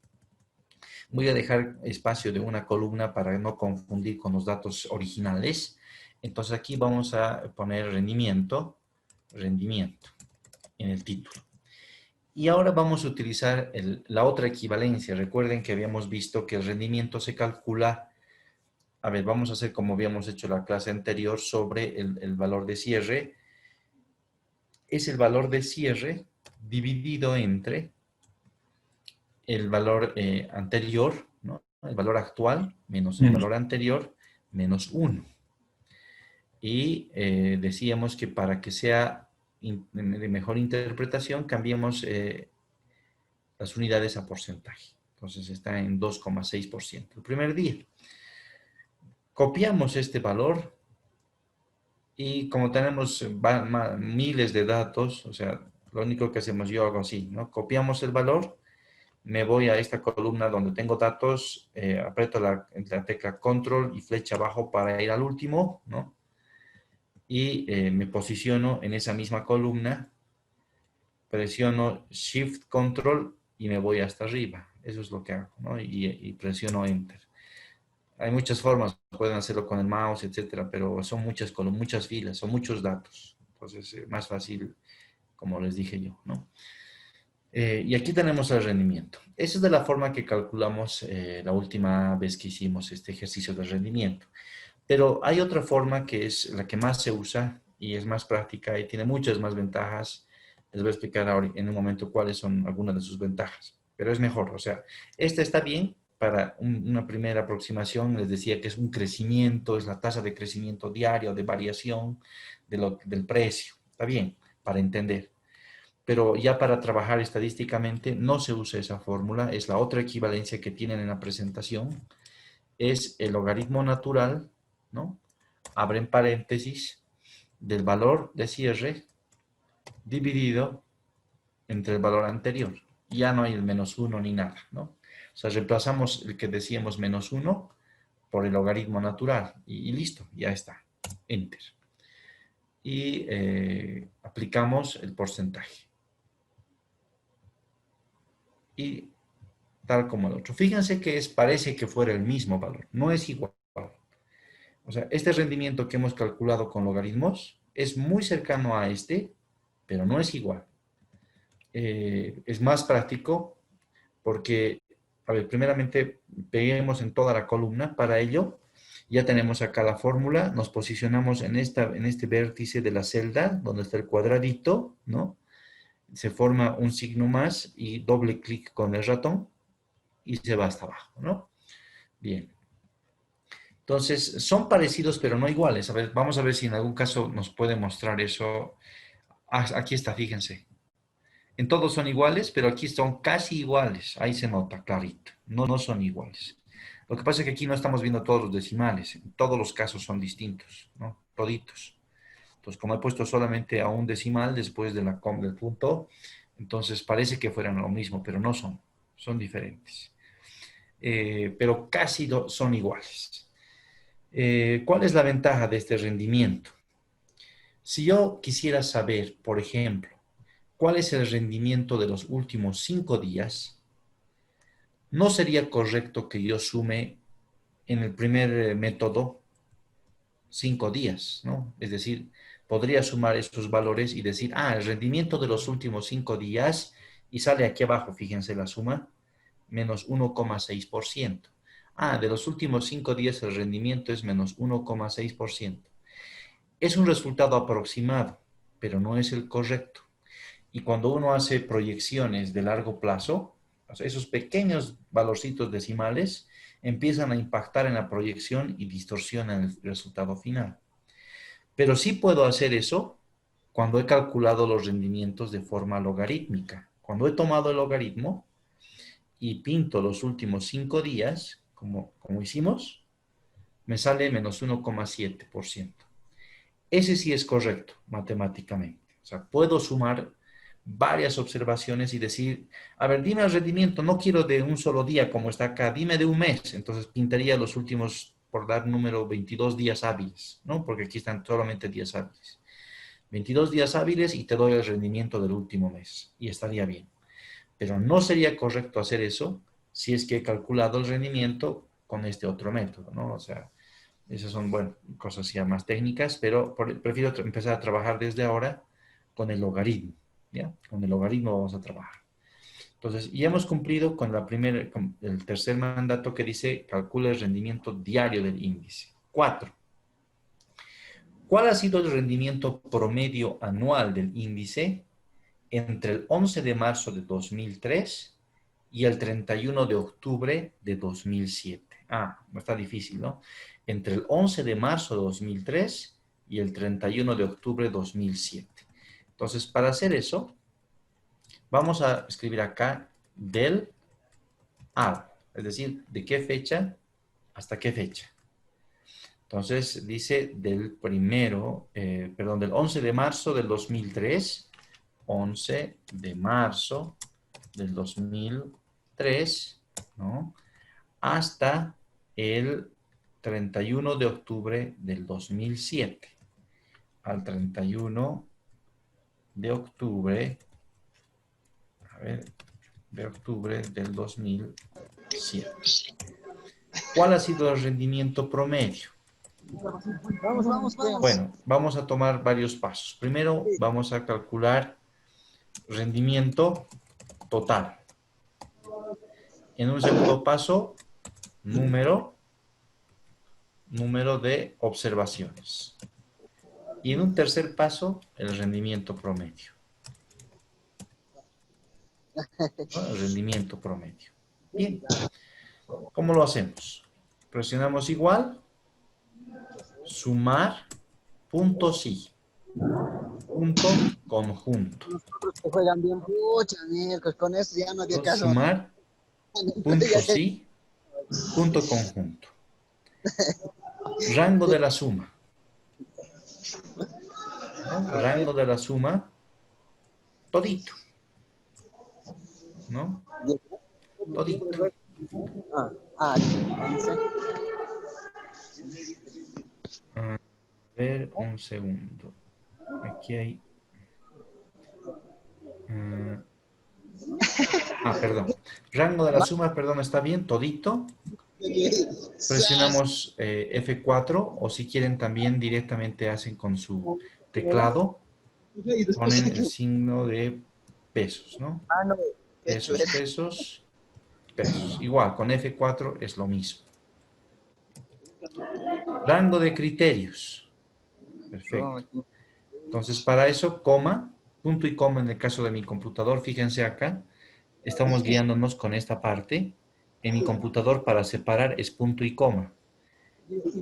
Speaker 2: Voy a dejar espacio de una columna para no confundir con los datos originales. Entonces aquí vamos a poner rendimiento en el título. Y ahora vamos a utilizar la otra equivalencia. Recuerden que habíamos visto que el rendimiento se calcula. A ver, vamos a hacer como habíamos hecho la clase anterior sobre el valor de cierre. Es el valor de cierre dividido entre el valor anterior, ¿no? El valor actual menos el valor anterior menos 1. Y decíamos que para que sea de mejor interpretación, cambiemos las unidades a porcentaje. Entonces está en 2,6% el primer día. Copiamos este valor y como tenemos miles de datos, o sea, lo único que hacemos, yo hago así, ¿no? Copiamos el valor, me voy a esta columna donde tengo datos, aprieto la tecla control y flecha abajo para ir al último, ¿no? Y me posiciono en esa misma columna, presiono shift control y me voy hasta arriba. Eso es lo que hago, ¿no? Y presiono enter. Hay muchas formas, pueden hacerlo con el mouse, etcétera, pero son muchas columnas, muchas filas, son muchos datos. Entonces, más fácil, como les dije yo, ¿no? Y aquí tenemos el rendimiento. Esa es de la forma que calculamos la última vez que hicimos este ejercicio de rendimiento. Pero hay otra forma que es la que más se usa y es más práctica y tiene muchas más ventajas. Les voy a explicar ahora en un momento cuáles son algunas de sus ventajas. Pero es mejor, o sea, esta está bien para una primera aproximación. Les decía que es un crecimiento, es la tasa de crecimiento diario, de variación del precio. Está bien, para entender. Pero ya para trabajar estadísticamente no se usa esa fórmula, es la otra equivalencia que tienen en la presentación, es el logaritmo natural, ¿no? Abren paréntesis, del valor de cierre dividido entre el valor anterior. Ya no hay el menos 1 ni nada, ¿no? O sea, reemplazamos el que decíamos menos 1 por el logaritmo natural y listo, ya está, enter. Y aplicamos el porcentaje. Y tal como el otro. Fíjense que parece que fuera el mismo valor, no es igual. O sea, este rendimiento que hemos calculado con logaritmos es muy cercano a este, pero no es igual. Es más práctico porque, a ver, primeramente peguemos en toda la columna para ello Ya tenemos acá la fórmula, nos posicionamos en este vértice de la celda, donde está el cuadradito, ¿no? Se forma un signo más y doble clic con el ratón y se va hasta abajo, ¿no? Bien. Entonces, son parecidos pero no iguales. A ver, vamos a ver si en algún caso nos puede mostrar eso. Ah, aquí está, fíjense. En todos son iguales, pero aquí son casi iguales. Ahí se nota clarito. No, no son iguales. Lo que pasa es que aquí no estamos viendo todos los decimales. En todos los casos son distintos, ¿no? Toditos. Entonces, como he puesto solamente a un decimal después de del punto, entonces parece que fueran lo mismo, pero no son. Son diferentes. Pero casi son iguales. ¿Cuál es la ventaja de este rendimiento? Si yo quisiera saber, por ejemplo, cuál es el rendimiento de los últimos 5 días, no sería correcto que yo sume en el primer método 5 días, ¿no? Es decir, podría sumar estos valores y decir, el rendimiento de los últimos 5 días, y sale aquí abajo, fíjense la suma, menos 1,6%. De los últimos 5 días el rendimiento es menos 1,6%. Es un resultado aproximado, pero no es el correcto. Y cuando uno hace proyecciones de largo plazo, o sea, esos pequeños valorcitos decimales empiezan a impactar en la proyección y distorsionan el resultado final. Pero sí puedo hacer eso cuando he calculado los rendimientos de forma logarítmica. Cuando he tomado el logaritmo y pinto los últimos 5 días, como hicimos, me sale menos 1,7%. Ese sí es correcto matemáticamente. O sea, puedo sumar varias observaciones y decir, a ver, dime el rendimiento, no quiero de un solo día como está acá, dime de un mes. Entonces pintaría los últimos, por dar número, 22 días hábiles, ¿no? Porque aquí están solamente días hábiles. 22 días hábiles y te doy el rendimiento del último mes. Y estaría bien. Pero no sería correcto hacer eso si es que he calculado el rendimiento con este otro método, ¿no? O sea, esas son, bueno, cosas ya más técnicas, pero prefiero empezar a trabajar desde ahora con el logaritmo, ¿ya? Con el logaritmo vamos a trabajar. Entonces, ya hemos cumplido con el tercer mandato que dice calcula el rendimiento diario del índice. 4. ¿Cuál ha sido el rendimiento promedio anual del índice entre el 11 de marzo de 2003 y el 31 de octubre de 2007? Está difícil, ¿no? Entre el 11 de marzo de 2003 y el 31 de octubre de 2007. Entonces, para hacer eso, vamos a escribir acá del a, es decir, de qué fecha hasta qué fecha. Entonces, dice del 11 de marzo del 2003, 11 de marzo del 2003, ¿no? Hasta el 31 de octubre del 2007. Al 31 de octubre, de octubre del 2007. ¿Cuál ha sido el rendimiento promedio?
Speaker 5: Vamos.
Speaker 2: Bueno, vamos a tomar varios pasos. Primero, vamos a calcular rendimiento total. En un segundo paso, número de observaciones. Y en un tercer paso, el rendimiento promedio. ¿No? El rendimiento promedio. Bien. ¿Cómo lo hacemos? Presionamos igual, sumar, punto sí, punto conjunto.
Speaker 5: Nosotros que juegan bien, pucha, miércoles, con eso ya no había caso.
Speaker 2: Sumar, punto sí, punto conjunto. Rango de la suma. ¿No? Rango de la suma, todito. ¿No? Todito. A ver, un segundo. Aquí hay... perdón. Rango de la suma, perdón, está bien, todito. Presionamos F4 o si quieren también directamente hacen con su teclado. Ponen el signo de pesos, ¿no?
Speaker 5: No.
Speaker 2: Pesos. Igual, con F4 es lo mismo. Rango de criterios. Perfecto. Entonces, para eso, coma, punto y coma en el caso de mi computador. Fíjense acá, estamos guiándonos con esta parte. En mi computador, para separar, es punto y coma.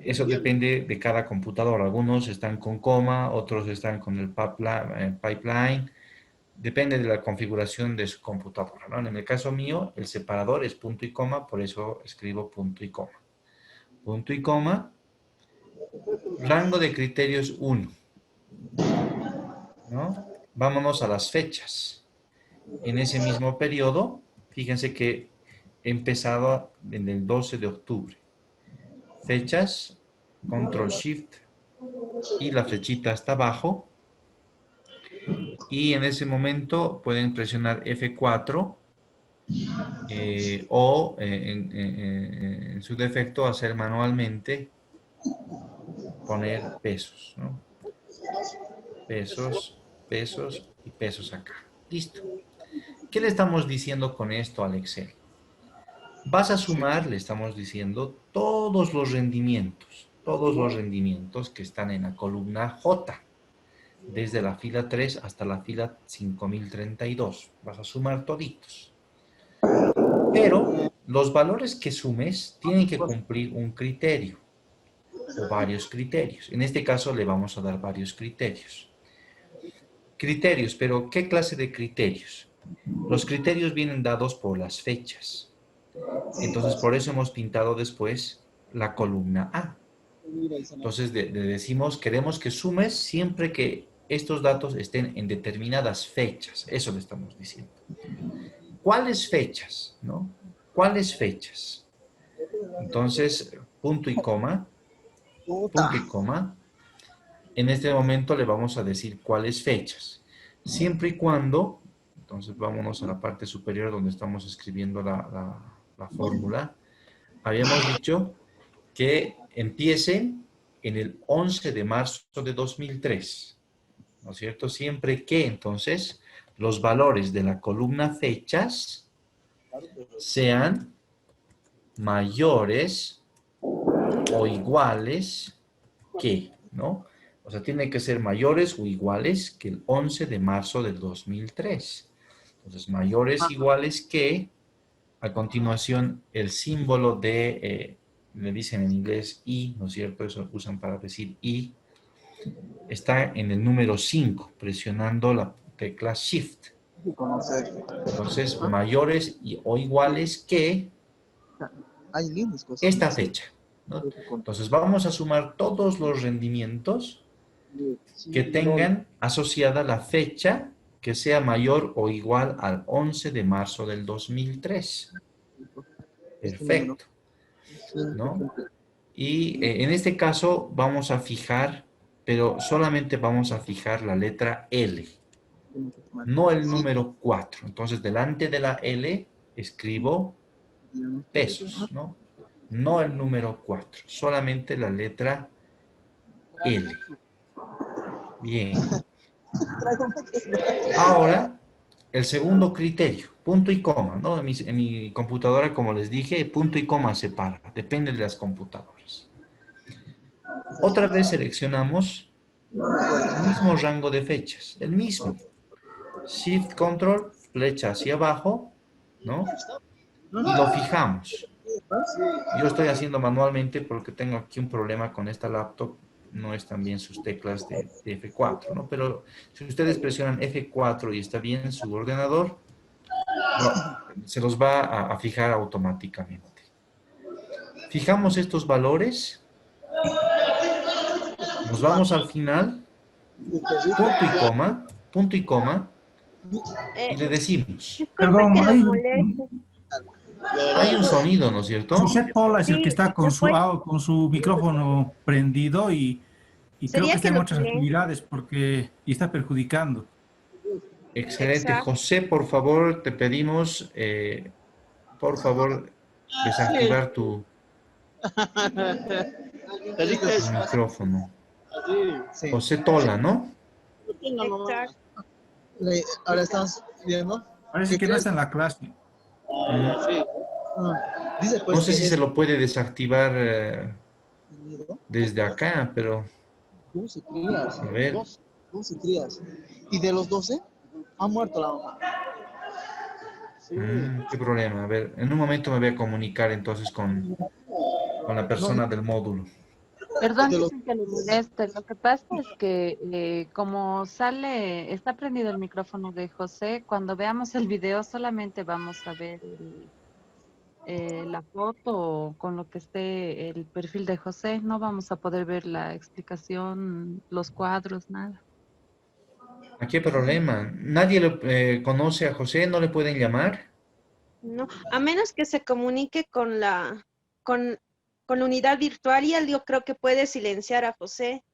Speaker 2: Eso depende de cada computador. Algunos están con coma, otros están con el pipeline. Depende de la configuración de su computadora, ¿no? En el caso mío, el separador es punto y coma, por eso escribo punto y coma. Punto y coma. Rango de criterios 1. ¿No? Vámonos a las fechas. En ese mismo periodo, fíjense que he empezado en el 12 de octubre. Fechas, control shift y la flechita hasta abajo. Y en ese momento pueden presionar F4 o en su defecto hacer manualmente poner pesos, ¿no? Pesos, pesos y pesos acá. Listo. ¿Qué le estamos diciendo con esto al Excel? Vas a sumar, le estamos diciendo, todos los rendimientos que están en la columna J, desde la fila 3 hasta la fila 5032. Vas a sumar toditos. Pero los valores que sumes tienen que cumplir un criterio o varios criterios. En este caso le vamos a dar varios criterios. Criterios, pero ¿qué clase de criterios? Los criterios vienen dados por las fechas. Entonces, por eso hemos pintado después la columna A. Entonces, le decimos, queremos que sumes siempre que estos datos estén en determinadas fechas. Eso le estamos diciendo. ¿Cuáles fechas? ¿No? ¿Cuáles fechas? Entonces, punto y coma. Punto y coma. En este momento le vamos a decir cuáles fechas. Siempre y cuando, entonces vámonos a la parte superior donde estamos escribiendo la fórmula. Habíamos dicho que empiecen en el 11 de marzo de 2003. ¿No es cierto? Siempre que, entonces, los valores de la columna fechas sean mayores o iguales que, ¿no? O sea, tiene que ser mayores o iguales que el 11 de marzo del 2003. Entonces, mayores o iguales que, a continuación, el símbolo de, le dicen en inglés I, ¿no es cierto? Eso usan para decir I. Está en el número 5, presionando la tecla Shift. Entonces, mayores o iguales que esta fecha, ¿no? Entonces, vamos a sumar todos los rendimientos que tengan asociada la fecha que sea mayor o igual al 11 de marzo del 2003. Perfecto, ¿no? Y en este caso vamos a fijar, pero solamente vamos a fijar la letra L, no el número 4. Entonces, delante de la L escribo pesos, ¿no? No el número 4, solamente la letra L. Bien. Ahora, el segundo criterio, punto y coma, ¿no? En mi computadora, como les dije, punto y coma separa, depende de las computadoras. Otra vez seleccionamos el mismo rango de fechas, el mismo. Shift, Control, flecha hacia abajo, ¿no? Y lo fijamos. Yo estoy haciendo manualmente porque tengo aquí un problema con esta laptop. No están bien sus teclas de F4, ¿no? Pero si ustedes presionan F4 y está bien su ordenador, se los va a fijar automáticamente. Fijamos estos valores. Nos vamos al final. Punto y coma. Y le decimos.
Speaker 6: Perdón,
Speaker 2: Hay un sonido, ¿no es cierto?
Speaker 6: José Tola es el que está con su micrófono prendido y creo que está en otras actividades y está perjudicando.
Speaker 2: Excelente.
Speaker 3: Exacto.
Speaker 2: José, por favor, te pedimos, por favor, desactivar tu micrófono. José Tola, ¿no?
Speaker 3: Exacto.
Speaker 5: Ahora estamos viendo.
Speaker 6: Parece que no está en la clase.
Speaker 5: Dice pues
Speaker 2: No sé
Speaker 5: que
Speaker 2: si se lo puede desactivar. desde acá, pero
Speaker 5: 12 crías.
Speaker 2: a ver.
Speaker 5: 12 crías. ¿Y de los 12? Ha muerto la mamá. Sí.
Speaker 2: Qué problema. A ver, en un momento me voy a comunicar entonces con la
Speaker 5: No,
Speaker 2: persona del módulo.
Speaker 3: Perdón
Speaker 5: de los...
Speaker 3: que le moleste. Lo que pasa es que como está prendido el micrófono de José, cuando veamos el video solamente vamos a ver la foto con lo que esté el perfil de José. No vamos a poder ver la explicación, los cuadros, nada.
Speaker 2: ¿A qué problema? ¿Nadie conoce a José? ¿No le pueden llamar?
Speaker 7: No, a menos que se comunique con la unidad virtual y él yo creo que puede silenciar a José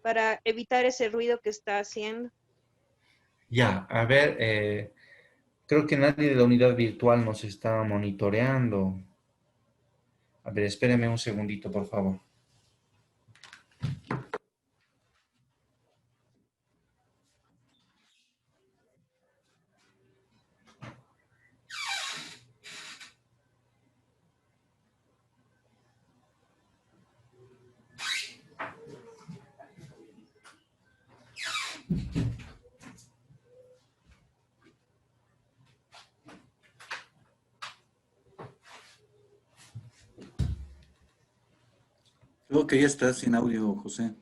Speaker 7: para evitar ese ruido que está haciendo.
Speaker 2: Ya, a ver, creo que nadie de la unidad virtual nos está monitoreando. A ver, espéreme un segundito, por favor.
Speaker 8: Creo que ya está sin audio, José.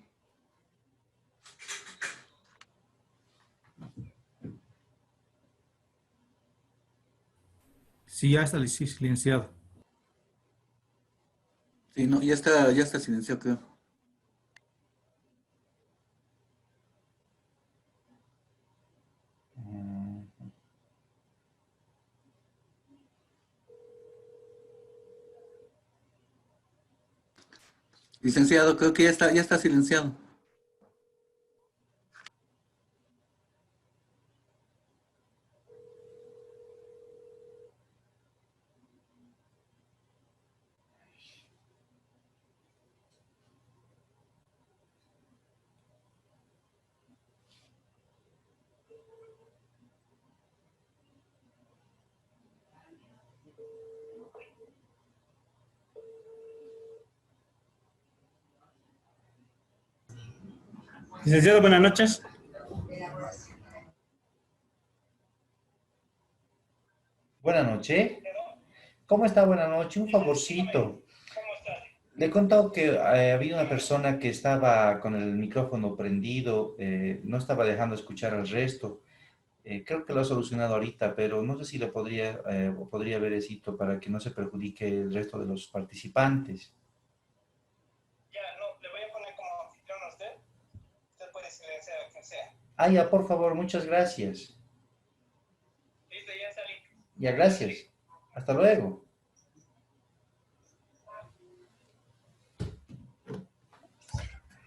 Speaker 6: Sí, ya está silenciado.
Speaker 8: Sí, no, ya está silenciado, creo. Licenciado, creo que ya está silenciado.
Speaker 9: Licenciado, buenas noches.
Speaker 2: Buenas noches. ¿Cómo está? Buenas noches. Un favorcito. Le he contado que había una persona que estaba con el micrófono prendido, no estaba dejando escuchar al resto. Creo que lo ha solucionado ahorita, pero no sé si le podría ver éxito para que no se perjudique el resto de los participantes.
Speaker 9: Ya, no, le voy a poner como anfitrión a usted. Usted puede silenciar a quien sea.
Speaker 2: Ah, ya, por favor, muchas gracias.
Speaker 9: Listo, ya salí.
Speaker 2: Ya, gracias. Hasta luego.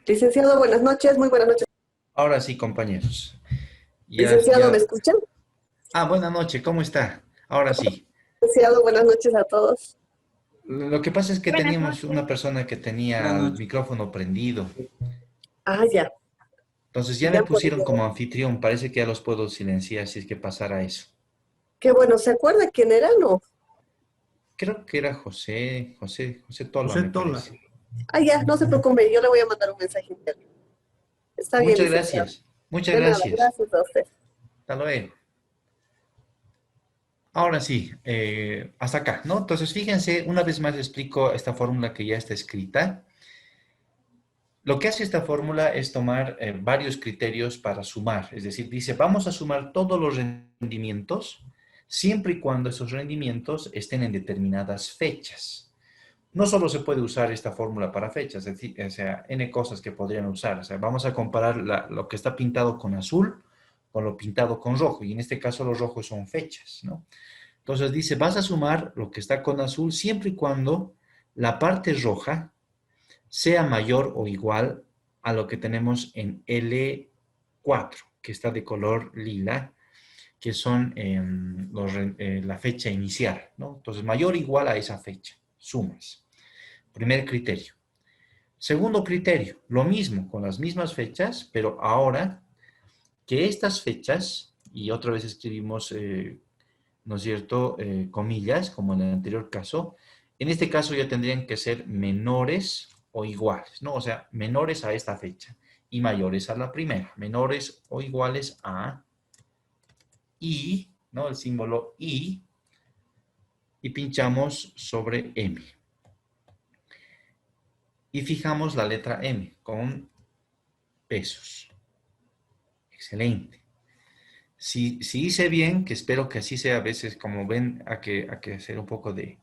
Speaker 10: Licenciado, buenas noches, muy buenas noches.
Speaker 2: Ahora sí, compañeros.
Speaker 10: Licenciado, ¿me escuchan?
Speaker 2: Ah, buenas noches, ¿cómo está? Ahora sí.
Speaker 10: Licenciado, buenas noches a todos.
Speaker 2: Lo que pasa es que
Speaker 7: Buenas
Speaker 2: teníamos
Speaker 7: noches.
Speaker 2: una persona que tenía el micrófono prendido.
Speaker 10: Ah, ya.
Speaker 2: Entonces ya me pusieron como anfitrión. Parece que ya los puedo silenciar si es que pasara eso.
Speaker 10: Qué bueno, ¿se acuerda quién era, no?
Speaker 2: Creo que era José Tola.
Speaker 6: José
Speaker 2: me
Speaker 6: Tola.
Speaker 2: parece.
Speaker 10: Ah, ya, no se preocupe, yo le voy a mandar un mensaje interno. Está bien,
Speaker 2: Muchas
Speaker 10: licenciado.
Speaker 2: gracias. Muchas
Speaker 10: De nada,
Speaker 2: gracias.
Speaker 10: gracias a usted.
Speaker 2: Hasta luego. Ahora sí, hasta acá, ¿no? Entonces, fíjense, una vez más les explico esta fórmula que ya está escrita. Lo que hace esta fórmula es tomar varios criterios para sumar. Es decir, dice, vamos a sumar todos los rendimientos siempre y cuando esos rendimientos estén en determinadas fechas. No solo se puede usar esta fórmula para fechas, es decir, o sea, N cosas que podrían usar. O sea, vamos a comparar lo que está pintado con azul con lo pintado con rojo. Y en este caso los rojos son fechas, ¿no? Entonces dice, vas a sumar lo que está con azul siempre y cuando la parte roja sea mayor o igual a lo que tenemos en L4, que está de color lila, que son la fecha inicial, ¿no? Entonces, mayor o igual a esa fecha, sumas. Primer criterio. Segundo criterio, lo mismo, con las mismas fechas, pero ahora que estas fechas, y otra vez escribimos, ¿no es cierto?, comillas, como en el anterior caso, en este caso ya tendrían que ser menores o iguales, ¿no? O sea, menores a esta fecha y mayores a la primera. Menores o iguales a I, ¿no? El símbolo I. Y pinchamos sobre M. Y fijamos la letra M con pesos. Excelente. Si hice bien, que espero que así sea, a veces, como ven, hay que hacer un poco de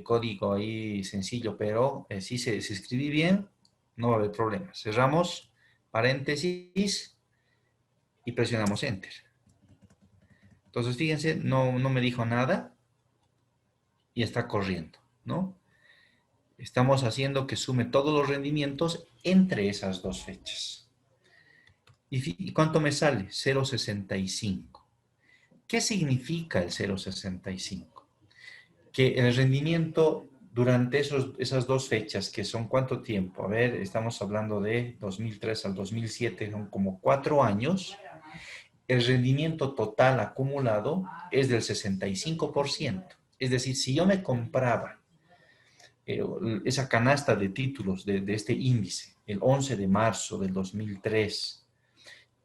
Speaker 2: código ahí sencillo, pero si escribí bien, no va a haber problema. Cerramos paréntesis y presionamos Enter. Entonces, fíjense, no me dijo nada y está corriendo, ¿no? Estamos haciendo que sume todos los rendimientos entre esas dos fechas. ¿Y cuánto me sale? 0,65. ¿Qué significa el 0,65? Que el rendimiento durante esas dos fechas, que son ¿cuánto tiempo? A ver, estamos hablando de 2003 al 2007, son como 4 años. El rendimiento total acumulado es del 65%. Es decir, si yo me compraba esa canasta de títulos de este índice el 11 de marzo del 2003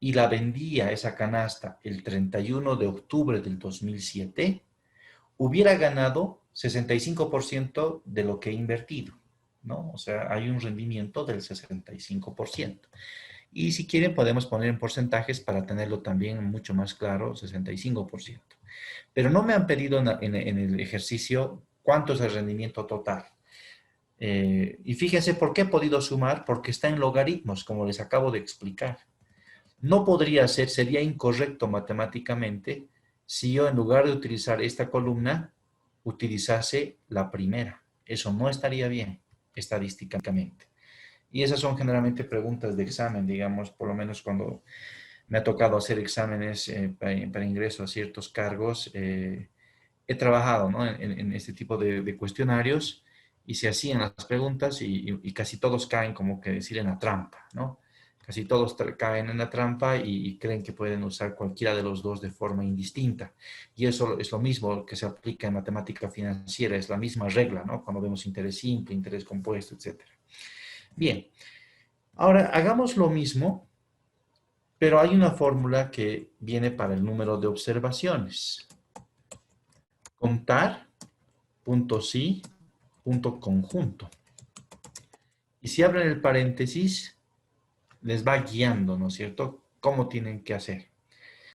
Speaker 2: y la vendía esa canasta el 31 de octubre del 2007, hubiera ganado 65% de lo que he invertido, ¿no? O sea, hay un rendimiento del 65%. Y si quieren, podemos poner en porcentajes para tenerlo también mucho más claro, 65%. Pero no me han pedido en el ejercicio cuánto es el rendimiento total. Y fíjense por qué he podido sumar, porque está en logaritmos, como les acabo de explicar. No podría ser, sería incorrecto matemáticamente si yo en lugar de utilizar esta columna, utilizase la primera. Eso no estaría bien estadísticamente. Y esas son generalmente preguntas de examen, digamos, por lo menos cuando me ha tocado hacer exámenes para ingreso a ciertos cargos. He trabajado, ¿no?, en este tipo de cuestionarios y se hacían las preguntas y casi todos caen, como que decir, en la trampa, ¿no? Casi todos caen en la trampa y creen que pueden usar cualquiera de los dos de forma indistinta. Y eso es lo mismo que se aplica en matemática financiera, es la misma regla, ¿no? Cuando vemos interés simple, interés compuesto, etc. Bien, ahora hagamos lo mismo, pero hay una fórmula que viene para el número de observaciones. Contar, punto sí, punto conjunto. Y si abren el paréntesis, les va guiando, ¿no es cierto?, cómo tienen que hacer.